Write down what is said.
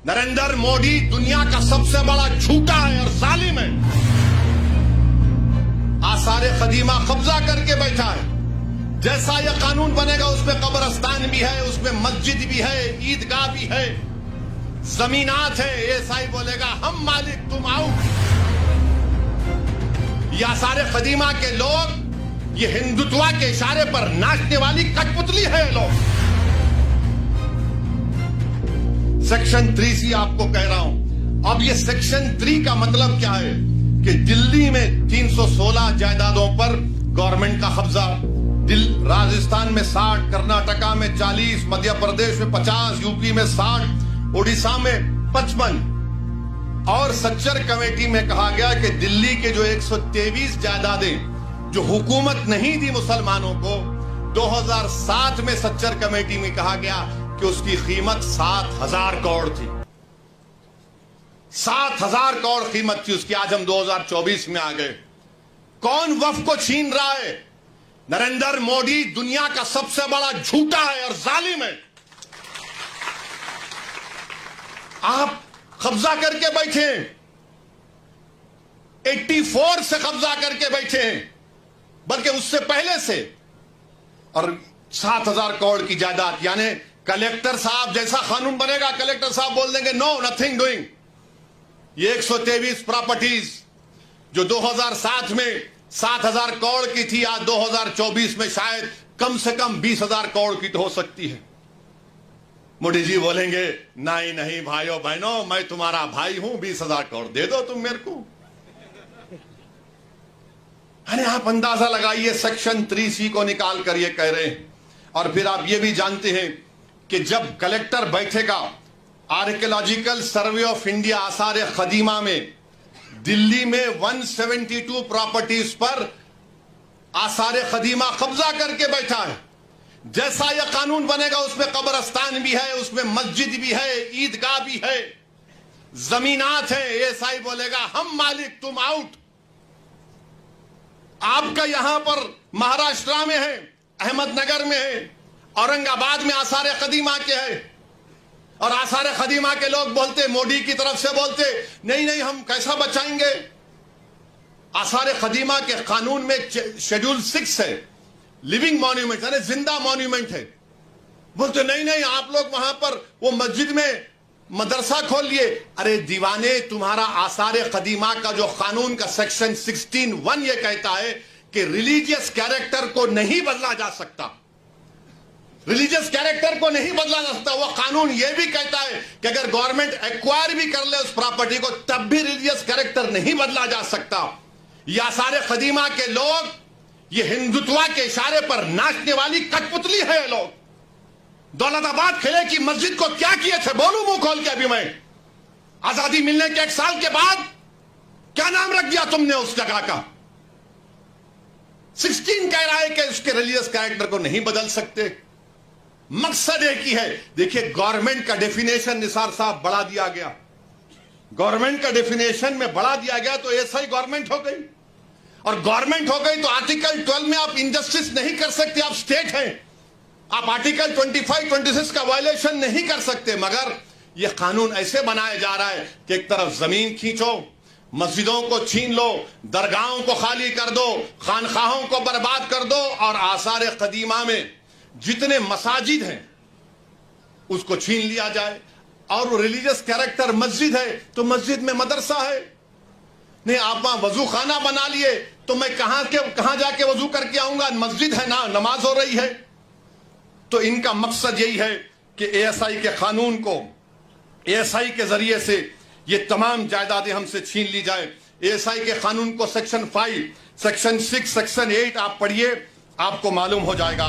नरेंद्र मोदी दुनिया का सबसे बड़ा झूठा है और जालिम है। आसारे कदीमा कब्जा करके बैठा है। जैसा यह कानून बनेगा उसमें कब्रस्तान भी है, उसमें मस्जिद भी है, ईदगाह भी है, जमीनात है। एएसआई बोलेगा हम मालिक तुम आओ। ये आसारे कदीमा के लोग ये हिंदुत्व के इशारे पर नाचने वाली कठपुतली है लोग। सेक्शन 3C आपको कह रहा हूं। अब ये सेक्शन 3 का मतलब क्या है कि दिल्ली में 316 जायदादों पर गवर्नमेंट का कब्जा, राजस्थान में 60, कर्नाटका में 40, मध्य प्रदेश में 50, यूपी में 60, उड़ीसा में 55। और सच्चर कमेटी में कहा गया कि दिल्ली के जो 123 जायदादें जो हुकूमत नहीं दी मुसलमानों को, 2007 में सच्चर कमेटी में कहा गया कि उसकी कीमत 7,000 करोड़ थी। 7,000 करोड़ कीमत थी उसकी। आज हम 2024 में आ गए। कौन वक्फ को छीन रहा है? नरेंद्र मोदी दुनिया का सबसे बड़ा झूठा है और जालिम है। आप कब्जा करके बैठे हैं, 84 से कब्जा करके बैठे हैं, बल्कि उससे पहले से। और 7,000 करोड़ की जायदाद, यानी कलेक्टर साहब जैसा कानून बनेगा, कलेक्टर साहब बोल देंगे नो नथिंग डूइंग। ये 123 प्रॉपर्टीज जो 2007 में 7,000 करोड़ की थी, आज 2024 में शायद कम से कम 20,000 करोड़ की तो हो सकती है। मोदी जी बोलेंगे नहीं नहीं भाइयों बहनों, मैं तुम्हारा भाई हूं, 20,000 करोड़ दे दो तुम मेरे को। अरे आप अंदाजा लगाइए, सेक्शन 3C को निकाल कर ये कह रहे हैं। और फिर आप ये भी जानते हैं कि जब कलेक्टर बैठेगा आर्कियोलॉजिकल सर्वे ऑफ इंडिया आसारे कदीमा में, दिल्ली में 172 प्रॉपर्टीज पर आसारे कदीमा कब्जा करके बैठा है। जैसा यह कानून बनेगा उसमें कब्रस्तान भी है, उसमें मस्जिद भी है, ईदगाह भी है, जमीनात है। एएसआई बोलेगा हम मालिक तुम आउट। आपका यहां पर महाराष्ट्र में है, अहमदनगर में है, औरंगाबाद में आसारे कदीमा के है। और आसारे कदीमा के लोग बोलते, मोदी की तरफ से बोलते नहीं नहीं हम कैसा बचाएंगे। आसारे कदीमा के कानून में शेड्यूल 6 है, लिविंग मॉन्यूमेंट यानी जिंदा मॉन्यूमेंट है। बोलते नहीं नहीं आप लोग वहां पर वो मस्जिद में मदरसा खोल लिए। अरे दीवाने, तुम्हारा आसारे कदीमा का जो कानून का सेक्शन 16(1) ये कहता है कि रिलीजियस कैरेक्टर को नहीं बदला जा सकता। रिलीजियस कैरेक्टर को नहीं बदला जा सकता। वो कानून ये भी कहता है कि अगर गवर्नमेंट एक्वायर भी कर ले उस प्रॉपर्टी को, तब भी रिलीजियस कैरेक्टर नहीं बदला जा सकता। ये आसारे कदीमा के लोग ये हिंदुत्व के इशारे पर नाचने वाली कठपुतली है लोग। दौलताबाद किले की मस्जिद को क्या किए थे बोलूं मुंह खोल के? अभी मैं आजादी मिलने के 1 साल के बाद क्या नाम रख दिया तुमने उस जगह का? 16 कह रहा है कि उसके रिलीजियस कैरेक्टर को नहीं बदल सकते। मकसद एक ही है। देखिए, गवर्नमेंट का डेफिनेशन निसार साहब बढ़ा दिया गया। गवर्नमेंट का डेफिनेशन में बढ़ा दिया गया तो ऐसा ही गवर्नमेंट हो गई। और गवर्नमेंट हो गई तो आर्टिकल 12 में आप इनजस्टिस नहीं कर सकते, आप स्टेट हैं। आप आर्टिकल 25, 26 का वायलेशन नहीं कर सकते। मगर यह कानून ऐसे बनाया जा रहा है कि एक तरफ जमीन खींचो, मस्जिदों को छीन लो, दरगाहों को खाली कर दो, खानखाहों को बर्बाद कर दो, और आसारे कदीमा में जितने मसाजिद हैं उसको छीन लिया जाए। और रिलीजियस कैरेक्टर मस्जिद है तो मस्जिद में मदरसा है। नहीं, आप वहां वजू खाना बना लिए तो मैं कहां जाके वजू करके आऊंगा? मस्जिद है ना, नमाज हो रही है। तो इनका मकसद यही है कि एएसआई के कानून को, एएसआई के जरिए से ये तमाम जायदादें हमसे छीन ली जाए। एएसआई के कानून को सेक्शन 5, सेक्शन 6, सेक्शन 8 आप पढ़िए, आपको मालूम हो जाएगा।